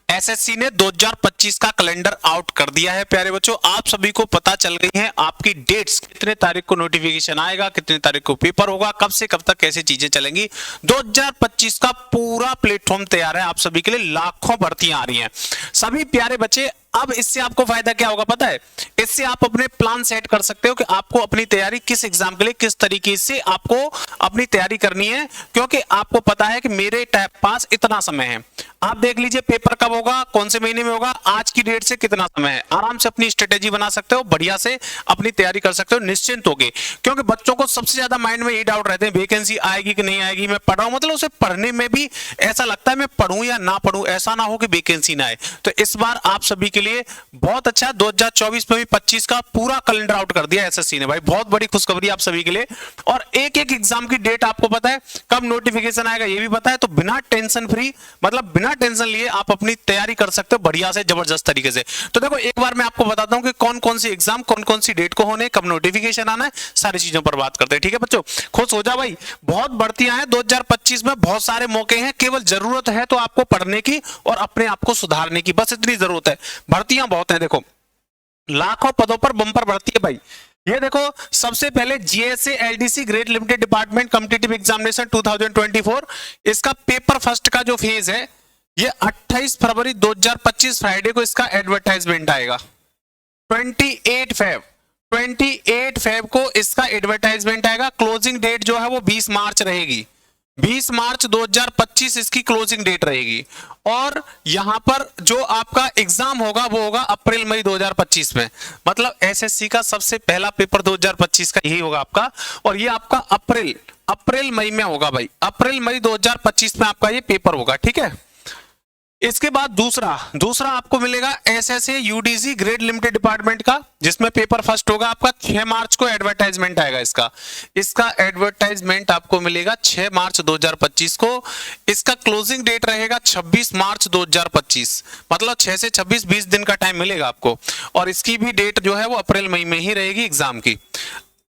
SSC ने 2025 का calendar out कर दिया है प्यारे बच्चों। आप सभी को पता चल गई है आपकी डेट्स, कितने तारीख को नोटिफिकेशन आएगा, कितने तारीख को पेपर होगा, कब से कब तक कैसे चीजें चलेंगी। 2025 का पूरा प्लेटफॉर्म तैयार है आप सभी के लिए, लाखों भर्तियां आ रही हैं सभी प्यारे बच्चे। अब इससे आपको फायदा क्या होगा पता है, इससे आप अपने प्लान सेट कर सकते हो कि आपको अपनी तैयारी किस एग्जाम के लिए किस तरीके से आपको अपनी तैयारी करनी है, क्योंकि आपको पता है कि मेरे पास इतना समय है। आप देख लीजिए पेपर कब होगा, कौन से महीने में होगा, आज की डेट से कितना समय है, आराम से अपनी स्ट्रेटेजी बना सकते हो, बढ़िया से अपनी तैयारी कर सकते हो निश्चिंत होके। क्योंकि बच्चों को सबसे ज्यादा माइंड में ये डाउट रहते हैं वैकेंसी आएगी कि नहीं आएगी, मैं पढ़ रहा हूं, मतलब उसे पढ़ने में भी ऐसा लगता है मैं पढ़ूं या ना पढ़ूं, ऐसा ना हो कि वैकेंसी ना आए। तो इस बार आप सभी के लिए बहुत अच्छा 2024 में भी 25 का पूरा कैलेंडर आउट कर दिया एसएससी ने भाई, बहुत बड़ी खुशखबरी आप सभी के लिए। और एक एक एग्जाम की डेट आपको पता है, कब नोटिफिकेशन आएगा ये भी पता है, तो बिना टेंशन फ्री, मतलब बिना टेंशन लिए आप अपनी तैयारी कर सकते हो बढ़िया से जबरदस्त तरीके से। तो देखो एक बार मैं आपको बताता हूं कि कौन कौन सी एग्जाम कौन कौन सी डेट को होने, कब नोटिफिकेशन आना है, सारी चीजों पर बात करते हैं। ठीक है बच्चों, खुश हो जा भाई, बहुत भर्तियां हैं 2025 में, बहुत सारे मौके हैं, केवल जरूरत है तो आपको पढ़ने की और अपने आप को सुधारने की, बस इतनी जरूरत है। भर्तियां बहुत हैं, देखो लाखों पदों पर बंपर भर्ती है भाई। ये देखो सबसे पहले GSA LDC grade limited department competitive examination 2024, इसका पेपर फर्स्ट का जो फेज है ये 28 फरवरी 2025 फ्राइडे को इसका एडवर्टाइजमेंट आएगा। 28 फेब को इसका एडवर्टाइजमेंट आएगा। क्लोजिंग डेट जो है वो 20 मार्च रहेगी, 20 मार्च 2025 इसकी क्लोजिंग डेट रहेगी। और यहां पर जो आपका एग्जाम होगा वो होगा अप्रैल मई 2025 में, मतलब एसएससी का सबसे पहला पेपर 2025 का यही होगा आपका। और ये आपका अप्रैल मई में होगा भाई, अप्रैल मई 2025 में आपका ये पेपर होगा। ठीक है, इसके बाद दूसरा आपको मिलेगा SSA UDC grade limited department का, जिसमें पेपर फर्स्ट होगा आपका 6 मार्च को एडवर्टाइजमेंट आएगा इसका एडवर्टाइजमेंट आपको मिलेगा 6 मार्च 2025 को। इसका क्लोजिंग डेट रहेगा 26 मार्च 2025, मतलब 6 से 26 20 दिन का टाइम मिलेगा आपको। और इसकी भी डेट जो है वो अप्रैल मई में ही रहेगी एग्जाम की।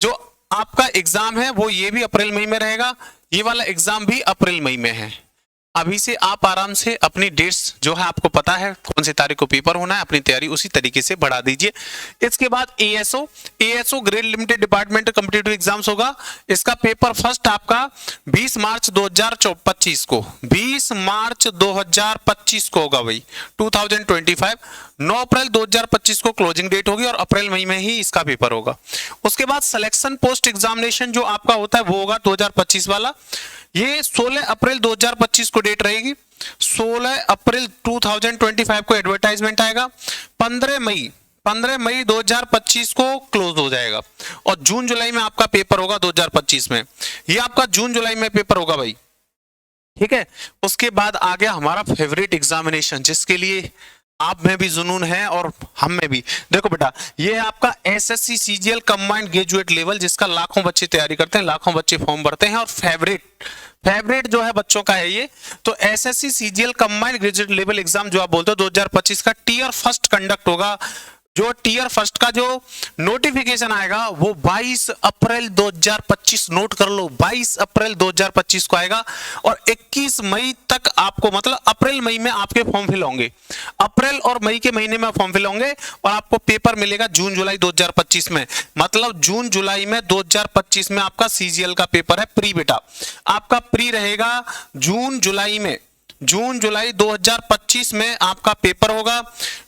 जो आपका एग्जाम है वो ये भी अप्रैल मई में रहेगा, ये वाला एग्जाम भी अप्रैल मई में है। अभी से आप आराम से अपनी डेट्स जो है आपको पता है कौन सी तारीख को पेपर होना है, अपनी तैयारी उसी तरीके से बढ़ा दीजिए। इसके बाद ASO grade limited department competitive exams होगा, इसका पेपर फर्स्ट आपका 20 मार्च 2025 को, 20 मार्च 2025 को होगा भाई 2025। 9 अप्रैल 2025 को क्लोजिंग डेट होगी और अप्रैल मई में ही इसका पेपर होगा। उसके बाद सिलेक्शन पोस्ट एग्जामिनेशन जो आपका होता है वो होगा 2025 वाला, ये 16 अप्रैल 2025 को डेट रहेगी। 16 अप्रैल 2025 को एडवर्टाइजमेंट आएगा। 15 मई 2025 को क्लोज हो जाएगा और जून जुलाई में आपका पेपर होगा 2025 में, ये आपका जून जुलाई में पेपर होगा भाई। ठीक है, उसके बाद आ गया हमारा फेवरेट एग्जामिनेशन, जिसके लिए आप में भी जुनून है और हम में भी। देखो बेटा, ये है आपका SSC CGL combined graduate level, जिसका लाखों बच्चे तैयारी करते हैं, लाखों बच्चे फॉर्म भरते हैं और फेवरेट जो है बच्चों का है ये। तो SSC CGL combined graduate level exam जो आप बोलते हो 2025 का टियर फर्स्ट कंडक्ट होगा। जो टियर फर्स्ट का जो नोटिफिकेशन आएगा वो 22 अप्रैल 2025, नोट कर लो 22 अप्रैल 2025 को आएगा और 21 मई तक आपको, मतलब अप्रैल मई में आपके फॉर्म फिल होंगे, अप्रैल और मई के महीने में फॉर्म फिल होंगे और आपको पेपर मिलेगा जून जुलाई 2025 में। मतलब जून जुलाई में 2025 में आपका सीजीएल का पेपर है प्री बेटा, आपका प्री रहेगा जून जुलाई 2025 में आपका पेपर होगा।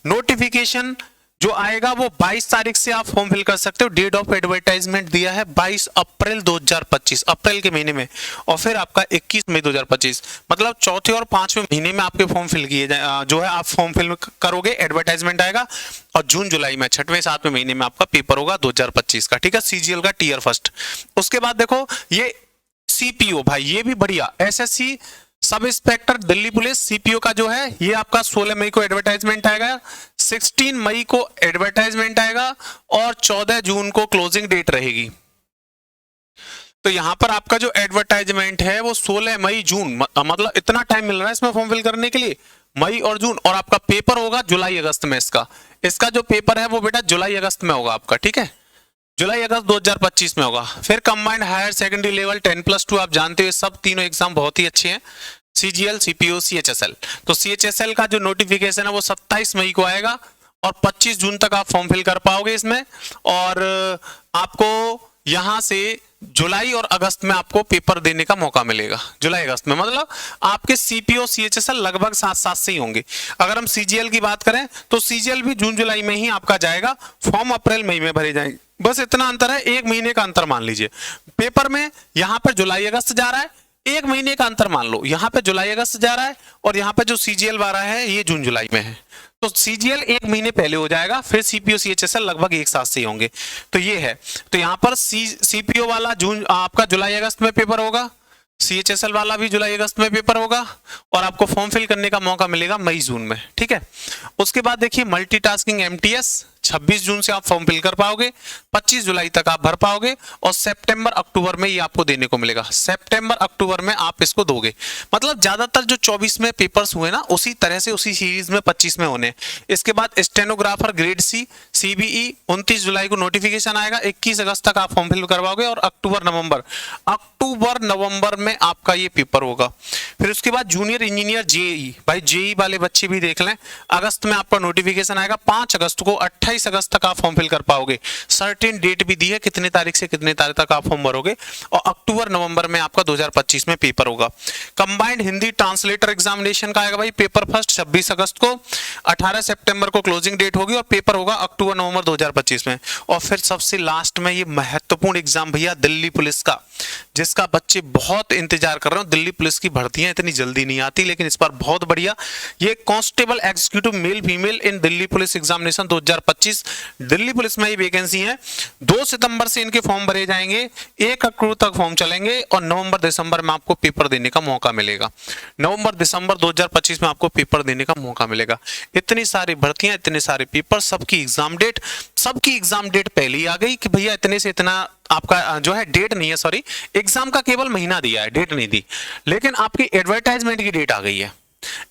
नोटिफिकेशन जो आएगा वो 22 तारीख से आप फॉर्म फिल कर सकते हो। डेट ऑफ एडवर्टाइजमेंट दिया है 22 अप्रैल 2025, अप्रैल के महीने में, और फिर आपका 21 मई 2025, मतलब चौथे और पांचवें महीने में आपके फॉर्म फिल किए जो है आप फॉर्म फिल करोगे, एडवर्टाइजमेंट आएगा और जून जुलाई में छठवें सातवें महीने में आपका पेपर होगा 2025 का। ठीक है, सीजीएल का टियर फर्स्ट। उसके बाद देखो ये सीपीओ भाई, ये भी बढ़िया, SSC sub inspector Delhi police CPO का जो है ये आपका 16 मई को एडवर्टाइजमेंट आएगा, 16 मई को एडवर्टाइजमेंट आएगा और 14 जून को क्लोजिंग डेट रहेगी। तो यहां पर आपका जो एडवर्टाइजमेंट है वो 16 मई जून, मतलब इतना टाइम मिल रहा है इसमें फॉर्म फिल करने के लिए, मई और जून। और आपका पेपर होगा जुलाई अगस्त में, इसका जो पेपर है वो बेटा जुलाई अगस्त में होगा आपका। ठीक है, जुलाई अगस्त 2025 में होगा। फिर कंबाइंड हायर सेकेंडरी लेवल 10+2 आप जानते हो, सब तीनों एग्जाम बहुत ही अच्छे हैं, CGL, CPO, CHSL। तो CHSL का जो नोटिफिकेशन है वो 27 मई को आएगा और 25 जून तक आप फॉर्म फिल कर पाओगे इसमें। और आपको यहां से जुलाई और अगस्त में आपको पेपर देने का मौका मिलेगा। जुलाई अगस्त में मतलब आपके CPO, CHSL लगभग साथ साथ से ही होंगे। अगर हम CGL की बात करें तो CGL भी जून जुलाई में ही आपका जाएगा, फॉर्म अप्रैल मई में भरे जाएंगे। बस इतना अंतर है, 1 महीने का अंतर मान लीजिए। पेपर में यहां पर जुलाई अगस्त जा रहा है, 1 महीने का अंतर मान लो, यहां पे जुलाई अगस्त जा रहा है और यहां पे जो CGL वाला है ये जून जुलाई में है। तो CGL 1 महीने पहले हो जाएगा, फिर CPO, CHSL लगभग एक साथ से ही होंगे। तो ये है, तो यहां पर CPO वाला जून आपका जुलाई अगस्त में पेपर होगा, CHSL वाला भी जुलाई अगस्त में पेपर होगा और आपको फॉर्म फिल करने का मौका मिलेगा मई जून में। ठीक है, उसके बाद देखिए मल्टीटास्किंग MTS 26 जून से आप फॉर्म फिल कर पाओगे, 25 जुलाई तक आप भर पाओगे और सितंबर अक्टूबर में ये आपको देने को मिलेगा। सितंबर अक्टूबर में आप इसको दोगे, मतलब ज्यादातर जो 24 में पेपर्स हुए ना उसी तरह से उसी सीरीज में 25 में होने। इसके बाद स्टेनोग्राफर ग्रेड C CBE 29 जुलाई को नोटिफिकेशन आएगा, 21 अगस्त तक आप फॉर्म फिल करवाओगे और अक्टूबर नवंबर में आपका ये पेपर होगा। फिर उसके बाद जूनियर इंजीनियर JEE, भाई JEE वाले बच्चे भी देख लें, अगस्त में आपका नोटिफिकेशन आएगा, 5 अगस्त को, 28 अगस्त तक आप फॉर्म फिल कर पाओगे। सर्टेन डेट भी दी है कितने तारीख से कितने तारीख तक आप फॉर्म भरोगे और अक्टूबर नवंबर में आपका 2025 में पेपर होगा। कंबाइंड हिंदी ट्रांसलेटर एग्जामिनेशन का आएगा भाई पेपर फर्स्ट 26 अगस्त को, 18 सितंबर को क्लोजिंग डेट होगी और पेपर होगा अक्टूबर नवंबर 2025 में। और फिर सबसे लास्ट में ये महत्वपूर्ण एग्जाम भैया दिल्ली पुलिस का, जिसका बच्चे बहुत इंतजार कर रहे हो। दिल्ली पुलिस की भर्तियां इतनी जल्दी नहीं आती, लेकिन इस बार बहुत बढ़िया, ये कांस्टेबल एग्जीक्यूटिव मेल फीमेल इन Delhi police examination 2025 Delhi police में ही वैकेंसी है। 2 सितंबर से इनके फॉर्म भरे जाएंगे, 1 अक्टूबर तक फॉर्म चलेंगे और नवंबर दिसंबर में आपको पेपर देने का मौका मिलेगा। नवंबर दिसंबर 2025 में आपको पेपर देने का मौका मिलेगा। इतनी सारी भर्तियां, इतने सारे पेपर, सबकी एग्जाम डेट पहले ही आ गई कि भैया इतने से इतना आपका जो है डेट नहीं है, सॉरी एग्जाम का केवल महीना दिया है, डेट नहीं दी, लेकिन आपकी एडवर्टाइजमेंट की डेट आ गई है।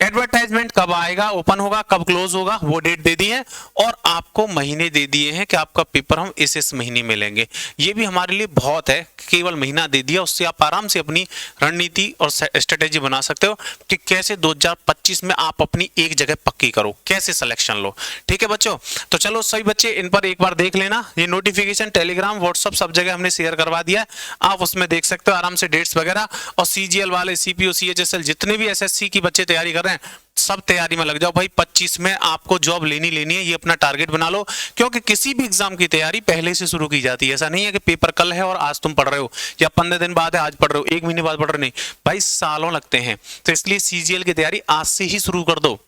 एडवर्टाइजमेंट कब आएगा, ओपन होगा, कब क्लोज होगा, वो डेट दे दी है और आपको महीने दे दिए हैं कि आपका पेपर हम इस महीने में लेंगे। ये भी हमारे लिए बहुत है, केवल महीना दे दिया, उससे आप आराम से अपनी रणनीति और स्ट्रेटेजी बना सकते हो कि कैसे 2025 में आप अपनी एक जगह पक्की करो, कैसे सिलेक्शन लो। ठीक है बच्चों, तो चलो सभी बच्चे इन पर एक बार देख लेना। ये नोटिफिकेशन टेलीग्राम, व्हाट्सएप सब जगह हमने शेयर करवा दिया है, आप उसमें देख सकते हो आराम से डेट्स वगैरह। और CGL वाले, CPO, CHSL जितने भी SSC की बच्चे तैयारी कर रहे हैं, सब तैयारी में लग जाओ भाई। 25 में आपको जॉब लेनी है, ये अपना टारगेट बना लो, क्योंकि किसी भी एग्जाम की तैयारी पहले से शुरू की जाती है। ऐसा नहीं है कि पेपर कल है और आज तुम पढ़ रहे हो, या 15 दिन बाद है आज पढ़ रहे हो, 1 महीने बाद पढ़ रहे हो, नहीं भाई सालों लगते हैं। तो इसलिए CGL की तैयारी आज से ही शुरू कर दो,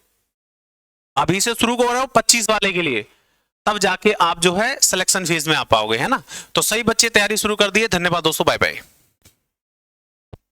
अभी से शुरू कर रहे हो 25 वाले के लिए, तब जाके आप जो है सिलेक्शन फेज में आ पाओगे, है ना। तो सही बच्चे तैयारी शुरू कर दिए। धन्यवाद दोस्तों, बाय बाय।